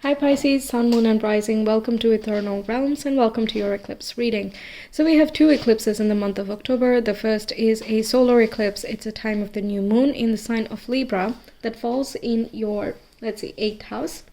Hi Pisces, Sun, Moon and Rising, welcome to Ethernal Realms and welcome to your eclipse reading. So we have two eclipses in the month of October. The first is a solar eclipse. It's a time of the new moon in the sign of Libra that falls in your, 8th house.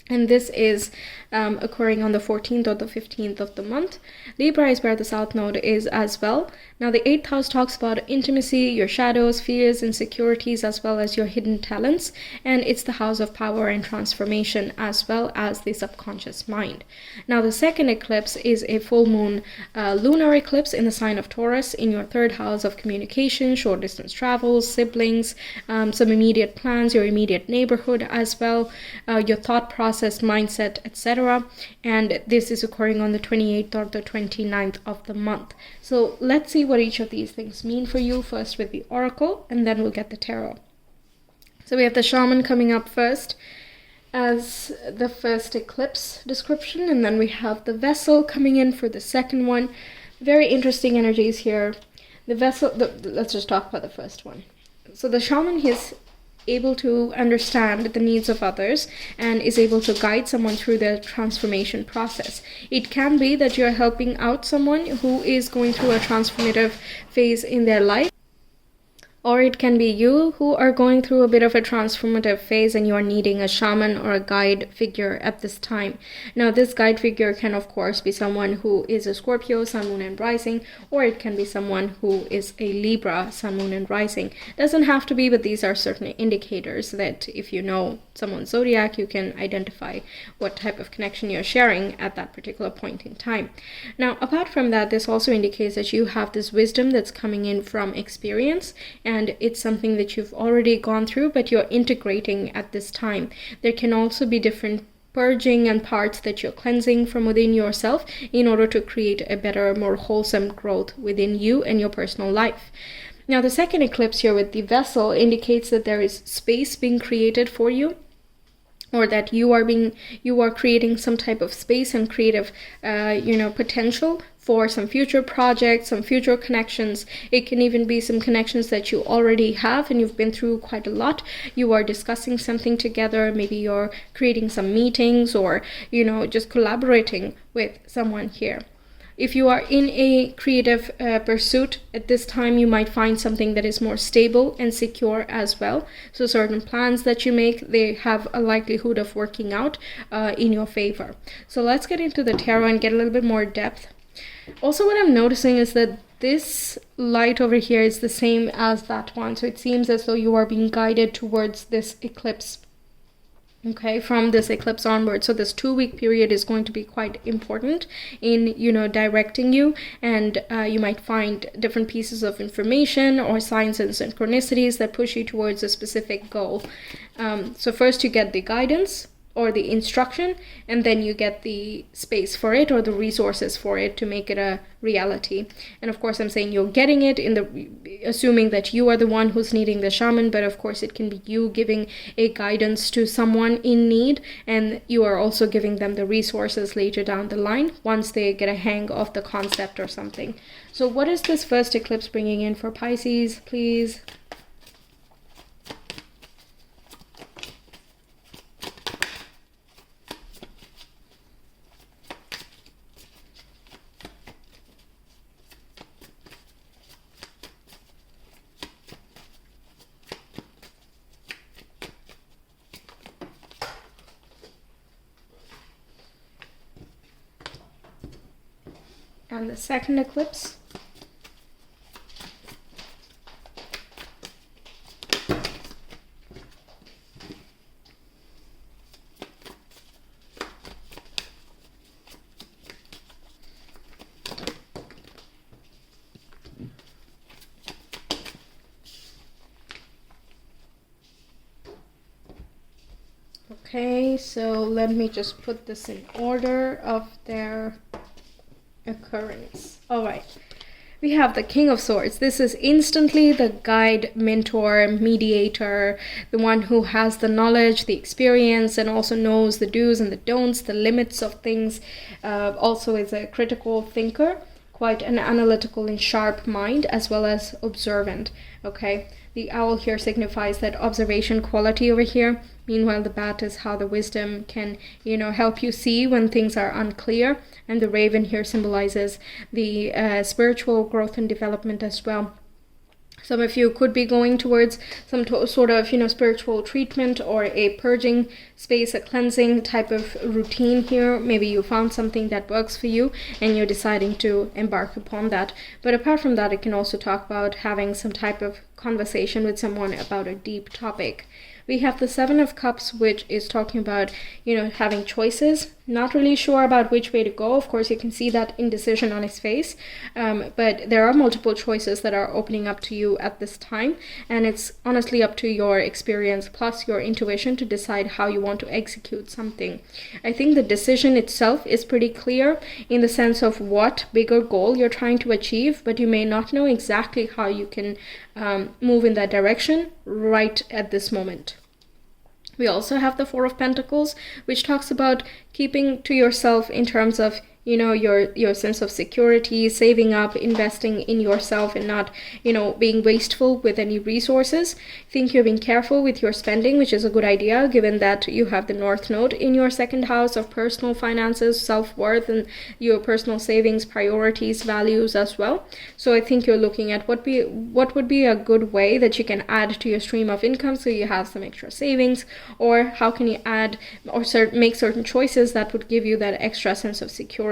And this is occurring on the 14th or the 15th of the month. Libra is where the South Node is as well. Now the 8th house talks about intimacy, your shadows, fears, insecurities, as well as your hidden talents. And it's the house of power and transformation, as well as the subconscious mind. Now the second eclipse is a full moon lunar eclipse in the sign of Taurus in your 3rd house of communication, short distance travels, siblings, some immediate plans, your immediate neighborhood as well, your thought process, mindset, etc. And this is occurring on the 28th or the 29th of the month. So let's see what each of these things mean for you, first with the oracle and then we'll get the tarot. So we have the shaman coming up first as the first eclipse description, and then we have the vessel coming in for the second one. Very interesting energies here. The vessel, let's just talk about the first one. So the shaman is able to understand the needs of others and is able to guide someone through the transformation process. It can be that you're helping out someone who is going through a transformative phase in their life, or it can be you who are going through a bit of a transformative phase and you are needing a shaman or a guide figure at this time. Now this guide figure can of course be someone who is a Scorpio, Sun, Moon and Rising, or it can be someone who is a Libra, Sun, Moon and Rising. Doesn't have to be, but these are certain indicators that if you know someone's zodiac, you can identify what type of connection you're sharing at that particular point in time. Now apart from that, this also indicates that you have this wisdom that's coming in from experience, and it's something that you've already gone through, but you're integrating at this time. There can also be different purging and parts that you're cleansing from within yourself in order to create a better, more wholesome growth within you and your personal life. Now, the second eclipse here with the vessel indicates that there is space being created for you, or that you are creating some type of space and creative potential for some future projects, some future connections. It can even be some connections that you already have and you've been through quite a lot. You are discussing something together, maybe you're creating some meetings, or just collaborating with someone here. If you are in a creative pursuit at this time, you might find something that is more stable and secure as well. So certain plans that you make, they have a likelihood of working out in your favor. So let's get into the tarot and get a little bit more depth. Also, what I'm noticing is that this light over here is the same as that one. So it seems as though you are being guided towards this eclipse. Okay, from this eclipse onward. So this 2-week period is going to be quite important in, directing you, and you might find different pieces of information or signs and synchronicities that push you towards a specific goal. So first you get the guidance or the instruction, and then you get the space for it or the resources for it to make it a reality. And of course I'm saying you're getting it assuming that you are the one who's needing the shaman, but of course it can be you giving a guidance to someone in need, and you are also giving them the resources later down the line once they get a hang of the concept or something. So what is this first eclipse bringing in for Pisces, please? And the second eclipse. Okay, so let me just put this in order of their occurrence. All right, we have the King of Swords. This is instantly the guide, mentor, mediator, the one who has the knowledge, the experience, and also knows the do's and the don'ts, the limits of things. Also is a critical thinker, quite an analytical and sharp mind, as well as observant. Okay, the owl here signifies that observation quality over here, Meanwhile, the bat is how the wisdom can, help you see when things are unclear. And the raven here symbolizes the spiritual growth and development as well. Some of you could be going towards some sort of, spiritual treatment or a purging space, a cleansing type of routine here. Maybe you found something that works for you and you're deciding to embark upon that. But apart from that, it can also talk about having some type of conversation with someone about a deep topic. We have the Seven of Cups, which is talking about, having choices. Not really sure about which way to go. Of course, you can see that indecision on his face. But there are multiple choices that are opening up to you at this time. And it's honestly up to your experience plus your intuition to decide how you want to execute something. I think the decision itself is pretty clear in the sense of what bigger goal you're trying to achieve, but you may not know exactly how you can move in that direction right at this moment. We also have the Four of Pentacles, which talks about keeping to yourself in terms of your sense of security, saving up, investing in yourself, and not, being wasteful with any resources. I think you're being careful with your spending, which is a good idea, given that you have the North Node in your second house of personal finances, self-worth, and your personal savings, priorities, values as well. So I think you're looking at what would be a good way that you can add to your stream of income so you have some extra savings, or how can you add or make certain choices that would give you that extra sense of security.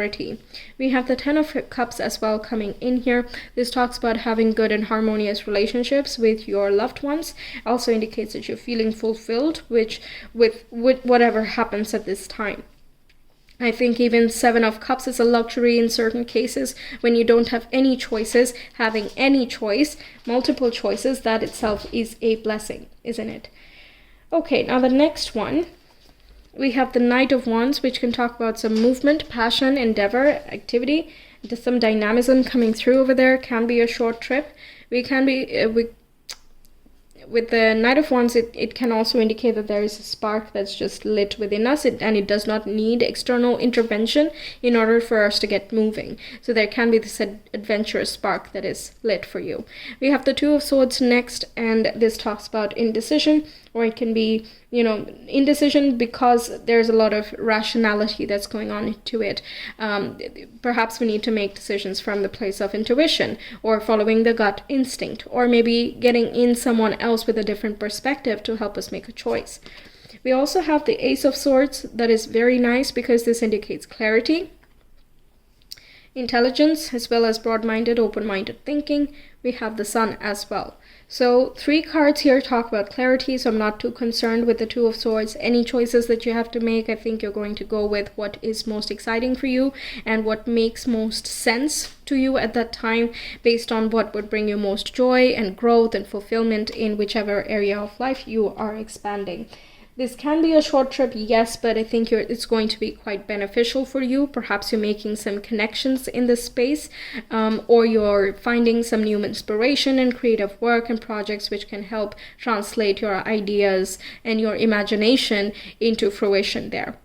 We have the Ten of Cups as well coming in here. This talks about having good and harmonious relationships with your loved ones. Also indicates that you're feeling fulfilled with whatever happens at this time. I think even Seven of Cups is a luxury in certain cases when you don't have any choices. Having any choice, multiple choices, that itself is a blessing, isn't it? Okay, now the next one. We have the Knight of Wands, which can talk about some movement, passion, endeavor, activity. There's some dynamism coming through over there. Can be a short trip. With the Knight of Wands, it can also indicate that there is a spark that's just lit within us, and it does not need external intervention in order for us to get moving. So there can be this adventurous spark that is lit for you. We have the Two of Swords next, and this talks about indecision, or it can be, indecision because there's a lot of rationality that's going on to it. Perhaps we need to make decisions from the place of intuition, or following the gut instinct, or maybe getting in someone else with a different perspective to help us make a choice. We also have the Ace of Swords. That is very nice because this indicates clarity, intelligence, as well as broad-minded, open-minded thinking. We have the Sun as well. So 3 cards here talk about clarity, so I'm not too concerned with the Two of Swords. Any choices that you have to make, I think you're going to go with what is most exciting for you and what makes most sense to you at that time, based on what would bring you most joy and growth and fulfillment in whichever area of life you are expanding. This can be a short trip, yes, but I think it's going to be quite beneficial for you. Perhaps you're making some connections in this space, or you're finding some new inspiration and creative work and projects which can help translate your ideas and your imagination into fruition there.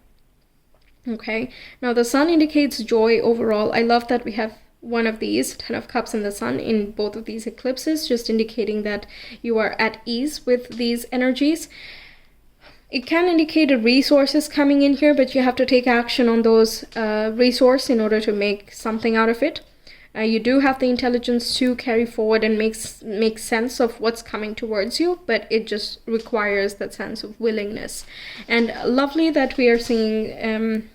Okay, now the Sun indicates joy overall. I love that we have one of these, Ten of Cups and the Sun, in both of these eclipses, just indicating that you are at ease with these energies. It can indicate resources coming in here, but you have to take action on those resources in order to make something out of it. You do have the intelligence to carry forward and make sense of what's coming towards you, but it just requires that sense of willingness. And lovely that we are seeing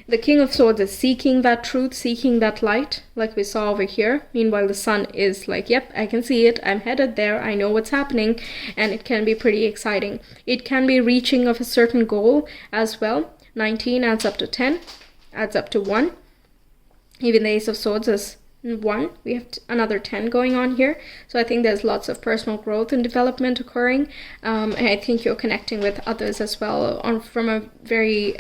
the King of Swords is seeking that truth, seeking that light, like we saw over here. Meanwhile, the Sun is like, yep, I can see it. I'm headed there. I know what's happening. And it can be pretty exciting. It can be reaching of a certain goal as well. 19 adds up to 10, adds up to 1. Even the Ace of Swords is 1. We have another 10 going on here. So I think there's lots of personal growth and development occurring. And I think you're connecting with others as well from a very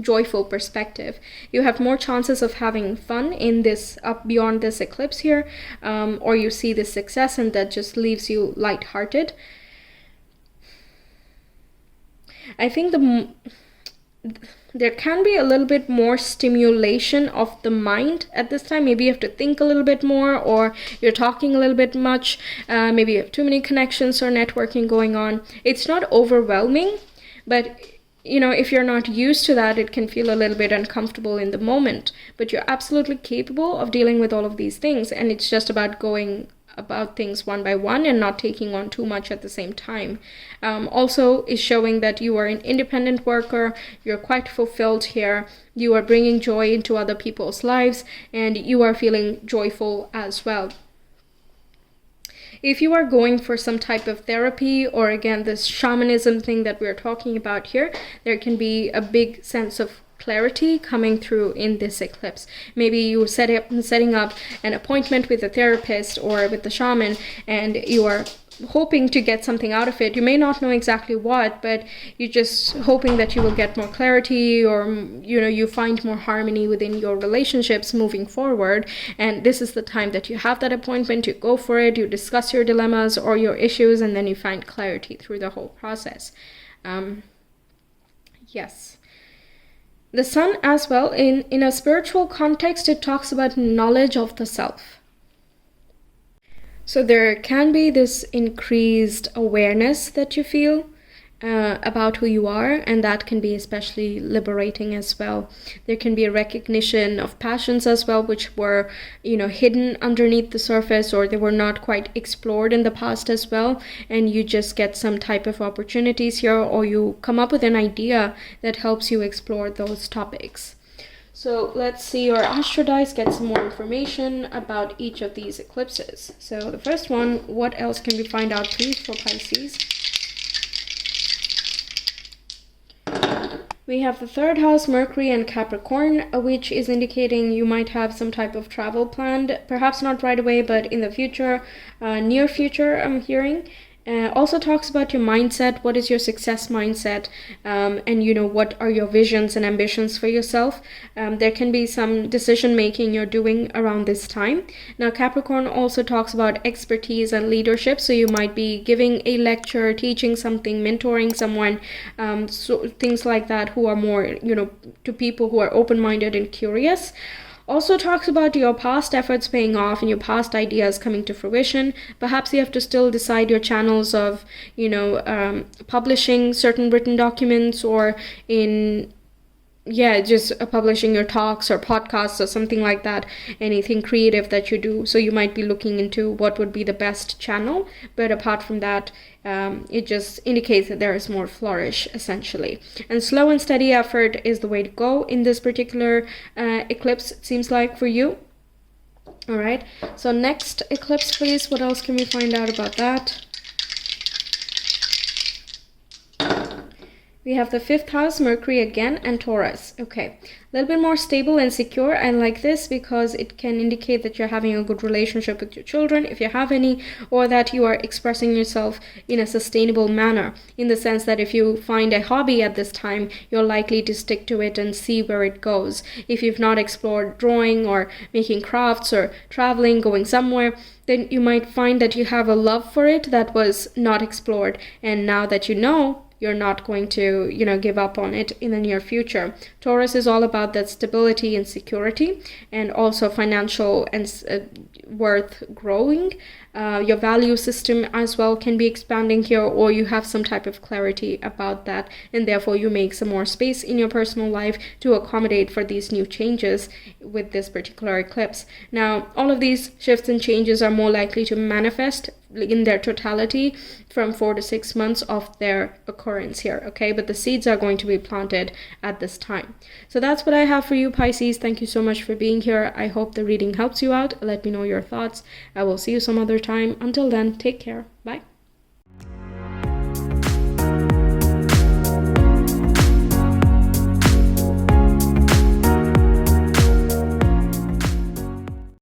joyful perspective. You have more chances of having fun in this, up beyond this eclipse here, or you see the success and that just leaves you lighthearted. I think there can be a little bit more stimulation of the mind at this time. Maybe you have to think a little bit more, or you're talking a little bit much. Maybe you have too many connections or networking going on. It's not overwhelming, But if you're not used to that, it can feel a little bit uncomfortable in the moment, but you're absolutely capable of dealing with all of these things. And it's just about going about things one by one and not taking on too much at the same time. Also is showing that you are an independent worker, you're quite fulfilled here, you are bringing joy into other people's lives, and you are feeling joyful as well. If you are going for some type of therapy, or again, this shamanism thing that we're talking about here, there can be a big sense of clarity coming through in this eclipse. Maybe you setting up an appointment with a therapist or with the shaman, and you are hoping to get something out of it. You may not know exactly what, but you're just hoping that you will get more clarity, or you find more harmony within your relationships moving forward. And this is the time that you have that appointment, you go for it, you discuss your dilemmas or your issues, and then you find clarity through the whole process. Yes. The sun as well, in a spiritual context, it talks about knowledge of the self. So there can be this increased awareness that you feel about who you are, and that can be especially liberating as well. There can be a recognition of passions as well, which were hidden underneath the surface, or they were not quite explored in the past as well, and you just get some type of opportunities here, or you come up with an idea that helps you explore those topics. So let's see our astro dice, get some more information about each of these eclipses. So the first one, what else can we find out, please, for Pisces? We have the third house, Mercury and Capricorn, which is indicating you might have some type of travel planned, perhaps not right away, but in the future, near future, I'm hearing. Also talks about your mindset. What is your success mindset? And what are your visions and ambitions for yourself? There can be some decision making you're doing around this time. Now, Capricorn also talks about expertise and leadership. So you might be giving a lecture, teaching something, mentoring someone, so things like that, who are more, to people who are open-minded and curious. Also talks about your past efforts paying off and your past ideas coming to fruition. Perhaps you have to still decide your channels of, publishing certain written documents, or just publishing your talks or podcasts or something like that, anything creative that you do. So you might be looking into what would be the best channel. But apart from that, it just indicates that there is more flourish, essentially. And slow and steady effort is the way to go in this particular eclipse, it seems like, for you. All right. So next eclipse, please. What else can we find out about that? We have the fifth house, Mercury again, and Taurus. Okay, a little bit more stable and secure. I like this because it can indicate that you're having a good relationship with your children, if you have any, or that you are expressing yourself in a sustainable manner, in the sense that if you find a hobby at this time, you're likely to stick to it and see where it goes. If you've not explored drawing or making crafts or traveling, going somewhere, then you might find that you have a love for it that was not explored. And now that you're not going to, give up on it in the near future. Taurus is all about that stability and security, and also financial and worth growing. Your value system as well can be expanding here, or you have some type of clarity about that, and therefore you make some more space in your personal life to accommodate for these new changes with this particular eclipse. Now, all of these shifts and changes are more likely to manifest in their totality from 4 to 6 months of their occurrence here, okay? But the seeds are going to be planted at this time. So that's what I have for you, Pisces. Thank you so much for being here. I hope the reading helps you out. Let me know your thoughts. I will see you some other time. Until then, take care. Bye.